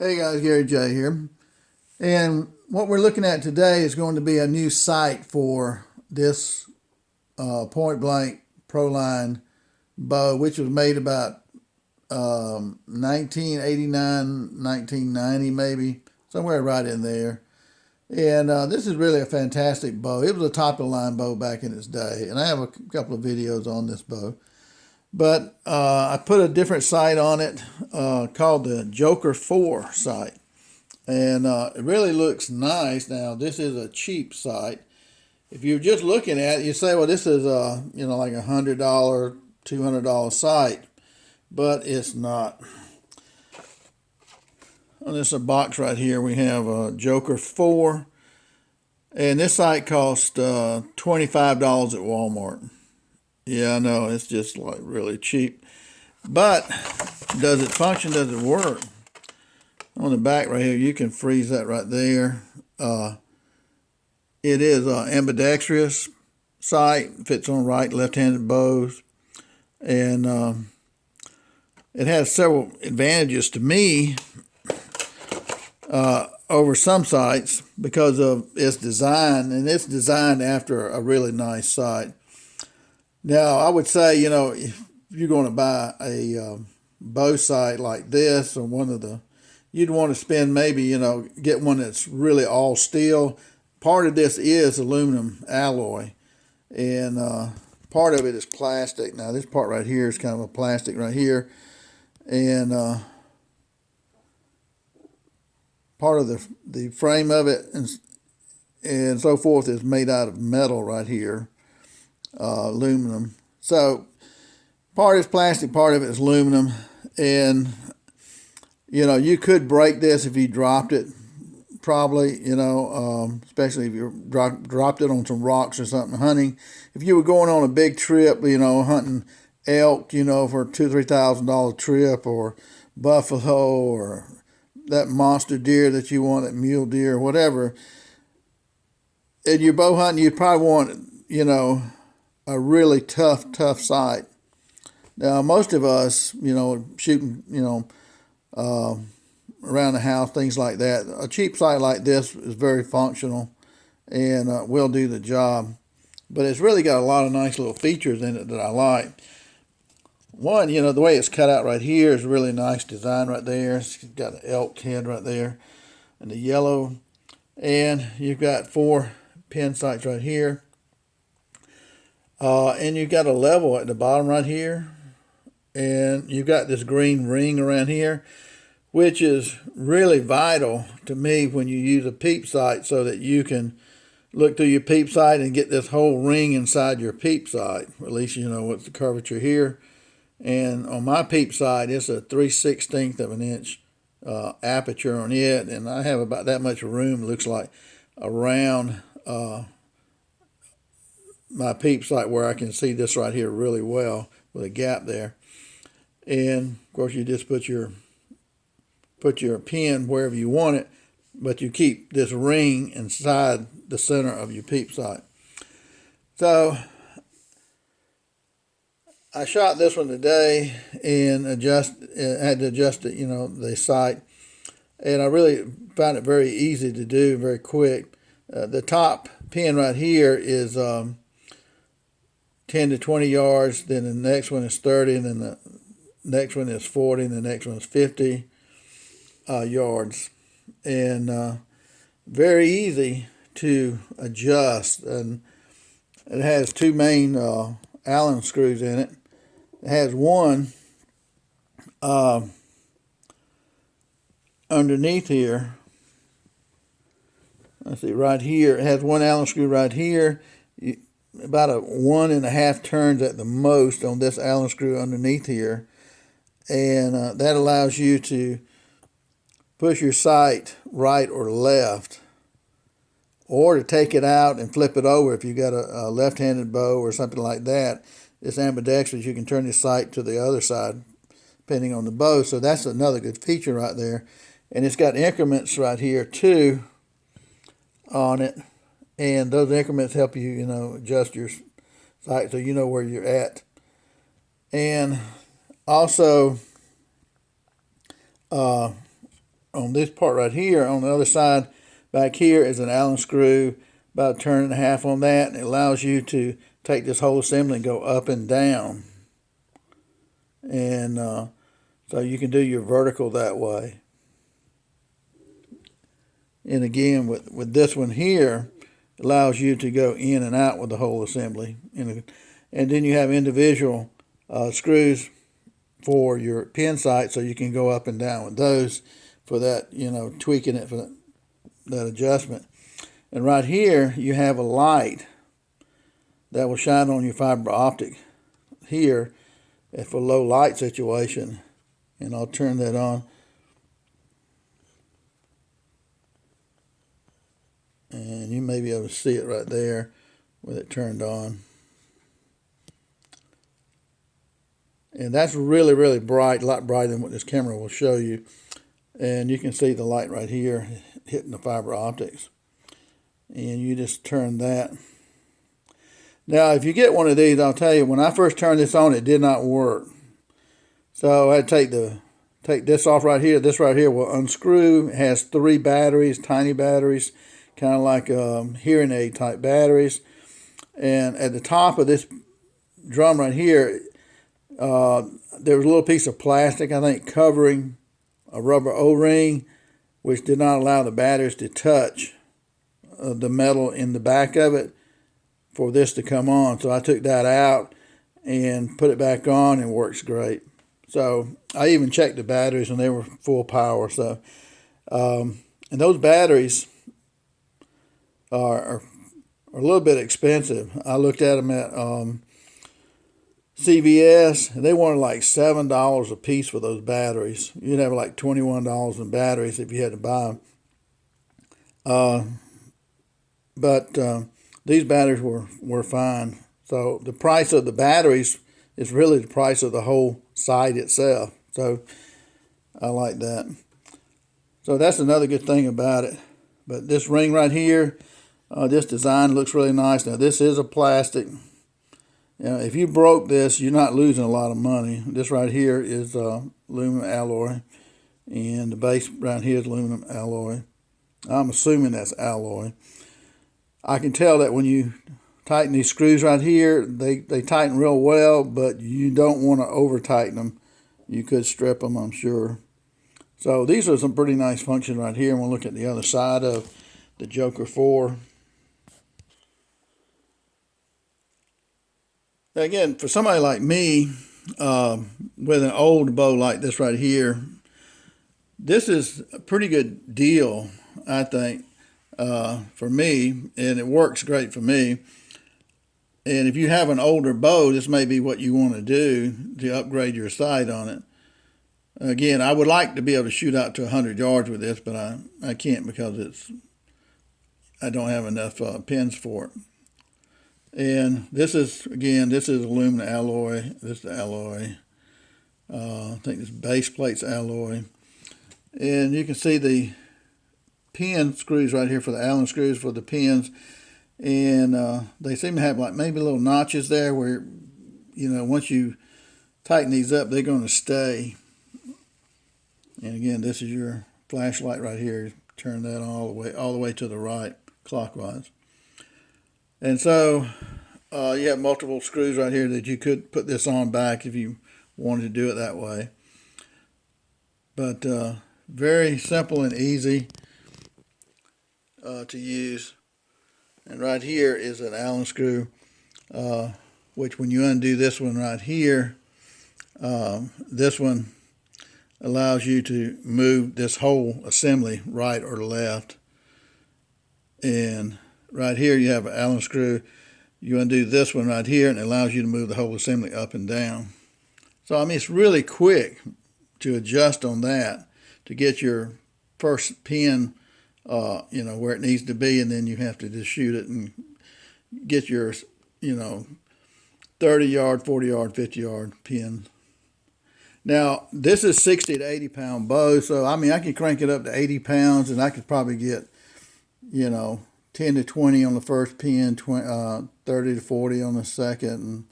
Hey guys, Gary J here. And what we're looking at today is going to be a new sight for this point blank Proline bow, which was made about 1989, 1990 maybe, somewhere right in there. And this is really a fantastic bow. It was a top of the line bow back in its day, and I have a couple of videos on this bow. But I put a different sight on it called the Joker 4 sight. And it really looks nice. Now, this is a cheap sight. If you're just looking at it, you say, well, this is like $100, $200 sight. But it's not. On this box right here, we have a Joker 4. And this sight cost $25 at Walmart. Yeah, I know, it's just like really cheap. But does it function? Does it work? On the back right here, you can freeze that right there. It is ambidextrous sight, fits on right, left-handed bows. And it has several advantages to me over some sights because of its design. And it's designed after a really nice sight. Now, I would say, if you're going to buy a bow sight like this or one of the, you'd want to spend maybe, get one that's really all steel. Part of this is aluminum alloy, and part of it is plastic. Now, this part right here is kind of a plastic right here, and part of the frame of it and so forth is made out of metal right here. Aluminum. So part is plastic, part of it is aluminum, and you could break this if you dropped it, probably, especially if you dropped it on some rocks or something hunting. If you were going on a big trip, hunting elk, for $2,000-3,000 trip, or buffalo, or that monster deer that you want, that mule deer, whatever, and you're bow hunting, you'd probably want, a really tough sight. Now, most of us, shooting, around the house, things like that, a cheap sight like this is very functional and will do the job. But it's really got a lot of nice little features in it that I like. One, the way it's cut out right here is really nice design right there. It's got an elk head right there and the yellow. And you've got 4 pin sights right here. And you've got a level at the bottom right here. And you've got this green ring around here, which is really vital to me when you use a peep sight, so that you can look through your peep sight and get this whole ring inside your peep sight. At least you know what's the curvature here. And on my peep sight, it's a 3/16 of an inch aperture on it. And I have about that much room, looks like, around my peep sight, where I can see this right here really well with a gap there. And of course, you just put your pin wherever you want it, but you keep this ring inside the center of your peep sight. So I shot this one today and had to adjust it, the sight, and I really found it very easy to do, very quick. The top pin right here is 10 to 20 yards, then the next one is 30, and then the next one is 40, and the next one is 50 yards. And very easy to adjust. And it has 2 main Allen screws in it. It has one underneath here. Let's see, right here. It has one Allen screw right here. About a 1.5 turns at the most on this Allen screw underneath here. And that allows you to push your sight right or left, or to take it out and flip it over if you got a left-handed bow or something like that. It's ambidextrous. You can turn your sight to the other side depending on the bow. So that's another good feature right there. And it's got increments right here too on it. And those increments help you, adjust your sight so you know where you're at. And also, on this part right here. On the other side back here is an Allen screw, about a turn and a half on that, and it allows you to take this whole assembly and go up and down. And so you can do your vertical that way. And again, with this one here, it allows you to go in and out with the whole assembly. And then you have individual screws for your pin sight, so you can go up and down with those for that, tweaking it for that adjustment. And right here, you have a light that will shine on your fiber optic here for low light situation. And I'll turn that on. And you may be able to see it right there with it turned on. And that's really, really bright, a lot brighter than what this camera will show you. And you can see the light right here hitting the fiber optics. And you just turn that. Now, if you get one of these, I'll tell you, when I first turned this on, it did not work. So I had to take this off right here. This right here will unscrew. It has 3 batteries, tiny batteries, kind of like hearing aid type batteries. And at the top of this drum right here, there was a little piece of plastic, I think, covering a rubber O-ring, which did not allow the batteries to touch the metal in the back of it for this to come on. So I took that out and put it back on, and it works great. So I even checked the batteries, and they were full power. So and those batteries are a little bit expensive. I looked at them at CVS, and they wanted like $7 a piece for those batteries. You'd have like $21 in batteries if you had to buy them. But these batteries were fine. So the price of the batteries is really the price of the whole site itself. So I like that. So that's another good thing about it. But this ring right here, this design looks really nice. Now this is a plastic. If you broke this, you're not losing a lot of money. This right here is aluminum alloy, and the base right here is aluminum alloy. I'm assuming that's alloy. I can tell that when you tighten these screws right here, they tighten real well, but you don't want to over tighten them. You could strip them, I'm sure. So these are some pretty nice functions right here. And we'll look at the other side of the Joker 4. Again, for somebody like me, with an old bow like this right here, this is a pretty good deal, I think, for me, and it works great for me. And if you have an older bow, this may be what you want to do to upgrade your sight on it. Again, I would like to be able to shoot out to 100 yards with this, but I can't because I don't have enough pins for it. And this is aluminum alloy. This is the alloy. I think this base plate's alloy. And you can see the pin screws right here for the Allen screws for the pins. And they seem to have like maybe little notches there where, once you tighten these up, they're going to stay. And again, this is your flashlight right here. Turn that all the way to the right, clockwise. And so you have multiple screws right here that you could put this on back if you wanted to do it that way. But very simple and easy to use. And right here is an Allen screw, which when you undo this one right here, this one allows you to move this whole assembly right or left. And right here you have an Allen screw. You undo this one right here, and it allows you to move the whole assembly up and down. So, I mean, it's really quick to adjust on that to get your first pin, where it needs to be, and then you have to just shoot it and get your, 30-yard, 40-yard, 50-yard pins. Now, this is 60 to 80-pound bow, so, I mean, I could crank it up to 80 pounds, and I could probably get, 10 to 20 on the first pin, 30 to 40 on the second, and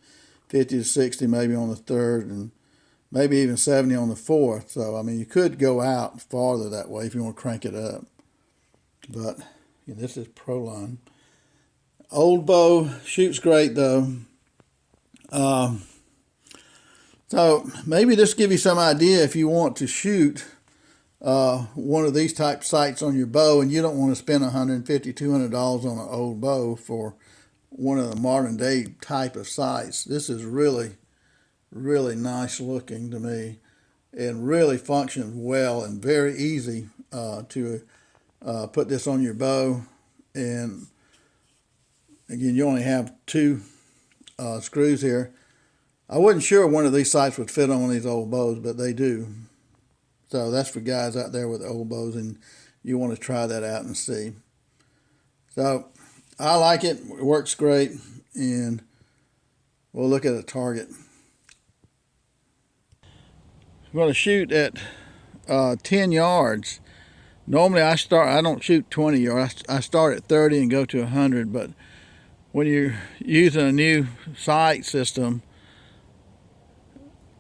50 to 60 maybe on the third, and maybe even 70 on the 4th. So, I mean, you could go out farther that way if you want to crank it up. But this is Proline. Old bow, shoots great though. So maybe this give you some idea if you want to shoot one of these type sights on your bow and you don't want to spend $150, $200 on an old bow for one of the modern day type of sights. This is really, really nice looking to me and really functions well and very easy to put this on your bow. And again, you only have 2 screws here. I wasn't sure one of these sights would fit on one of these old bows, but they do. So that's for guys out there with old bows, and you want to try that out and see. So I like it. It works great, and we'll look at a target. I'm going to shoot at 10 yards. Normally I don't shoot 20 yards. I start at 30 and go to 100, but when you're using a new sight system,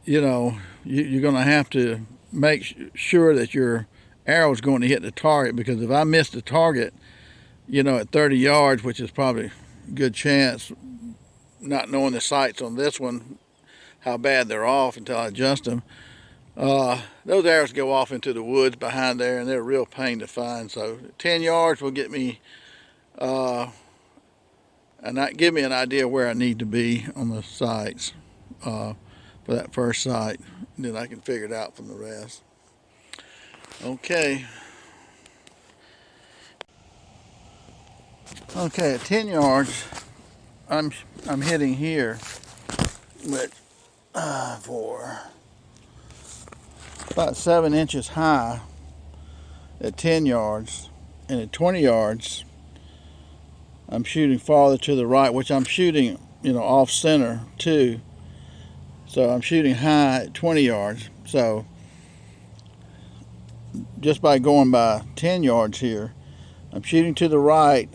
you're going to have to make sure that your arrow is going to hit the target, because if I miss the target, at 30 yards, which is probably a good chance, not knowing the sights on this one, how bad they're off until I adjust them, those arrows go off into the woods behind there, and they're a real pain to find. So 10 yards will get me, and that give me an idea where I need to be on the sights for that first sight. And then I can figure it out from the rest. Okay. Okay, at 10 yards, I'm hitting here with for about 7 inches high at 10 yards, and at 20 yards, I'm shooting farther to the right, which I'm shooting, off center too. So I'm shooting high at 20 yards. So just by going by 10 yards here, I'm shooting to the right.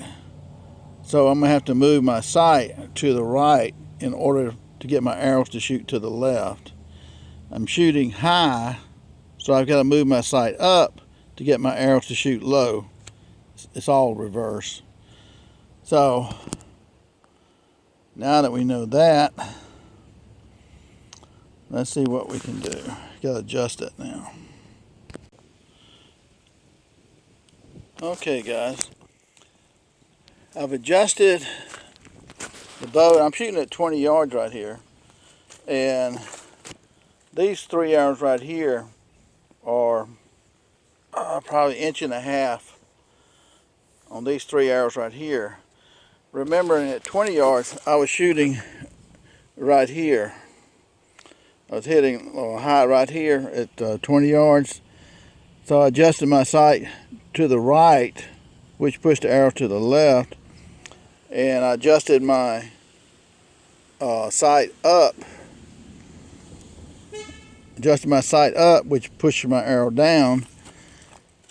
So I'm going to have to move my sight to the right in order to get my arrows to shoot to the left. I'm shooting high, so I've got to move my sight up to get my arrows to shoot low. It's all reverse. So now that we know that, let's see what we can do. Got to adjust it now. Okay, guys. I've adjusted the bow. I'm shooting at 20 yards right here. And these 3 arrows right here are probably 1.5 inches on these 3 arrows right here. Remembering at 20 yards, I was shooting right here. I was hitting a little high right here at 20 yards. So I adjusted my sight to the right, which pushed the arrow to the left. And I adjusted my sight up. Adjusted my sight up, which pushed my arrow down.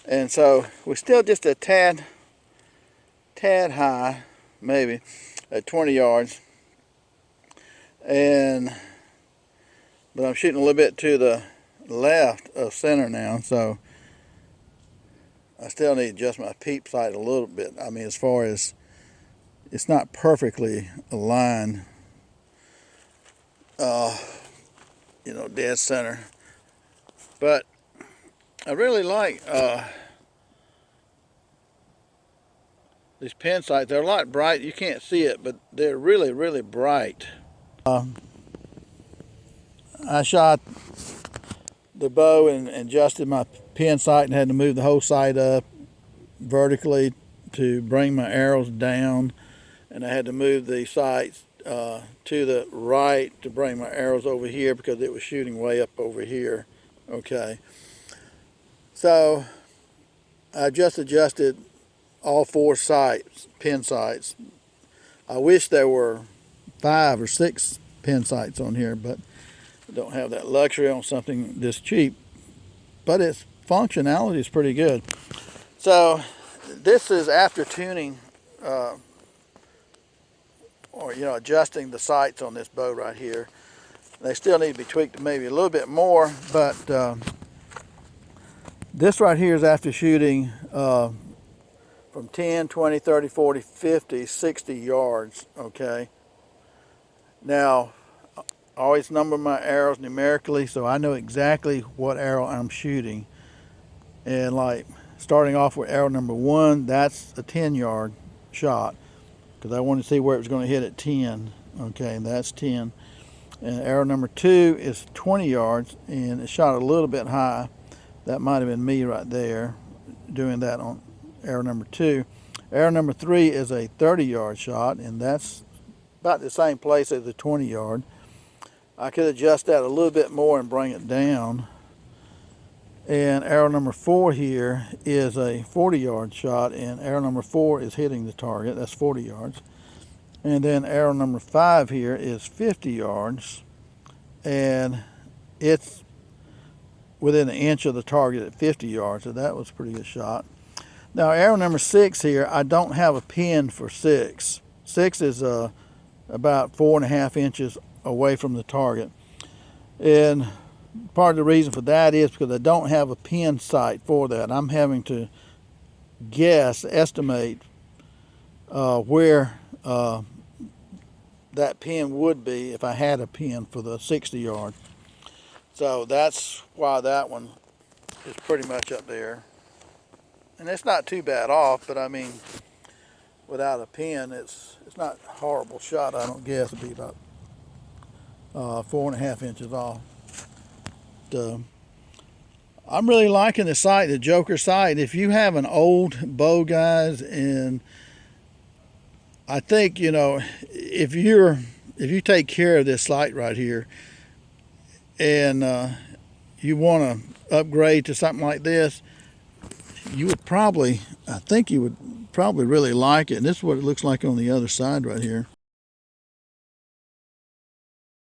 And so we're still just a tad high, maybe, at 20 yards. But I'm shooting a little bit to the left of center now, so I still need to adjust my peep sight a little bit. I mean, as far as it's not perfectly aligned, dead center. But I really like these pin sights. They're a lot bright. You can't see it, but they're really, really bright. I shot the bow and adjusted my pin sight and had to move the whole sight up vertically to bring my arrows down, and I had to move the sights to the right to bring my arrows over here because it was shooting way up over here. Okay, so I just adjusted all 4 sights, pin sights. I wish there were 5 or 6 pin sights on here, but I don't have that luxury on something this cheap. But its functionality is pretty good. So this is after tuning or adjusting the sights on this bow right here. They still need to be tweaked maybe a little bit more, but this right here is after shooting from 10, 20, 30, 40, 50, 60 yards, okay? Now, I always number my arrows numerically, so I know exactly what arrow I'm shooting. And like starting off with arrow number 1, that's a 10-yard shot, because I wanted to see where it was going to hit at 10, okay, and that's 10. And arrow number 2 is 20 yards, and it shot a little bit high. That might have been me right there doing that on arrow number 2. Arrow number 3 is a 30-yard shot, and that's about the same place as the 20-yard. I could adjust that a little bit more and bring it down. And arrow number 4 here is a 40-yard shot, and arrow number 4 is hitting the target. That's 40 yards. And then arrow number 5 here is 50 yards, and it's within an inch of the target at 50 yards, so that was a pretty good shot. Now arrow number 6 here, I don't have a pin for 6. 6 is about 4.5 inches away from the target, and part of the reason for that is because I don't have a pin sight for that. I'm having to estimate where that pin would be if I had a pin for the 60 yard. So that's why that one is pretty much up there. And it's not too bad off, but I mean, without a pin, it's not a horrible shot. I don't guess it'd be about 4.5 inches off. I'm really liking the sight, the Joker sight. If you have an old bow, guys, and I think, you know, if you take care of this sight right here, and you want to upgrade to something like this, I think you would probably really like it. And this is what it looks like on the other side right here.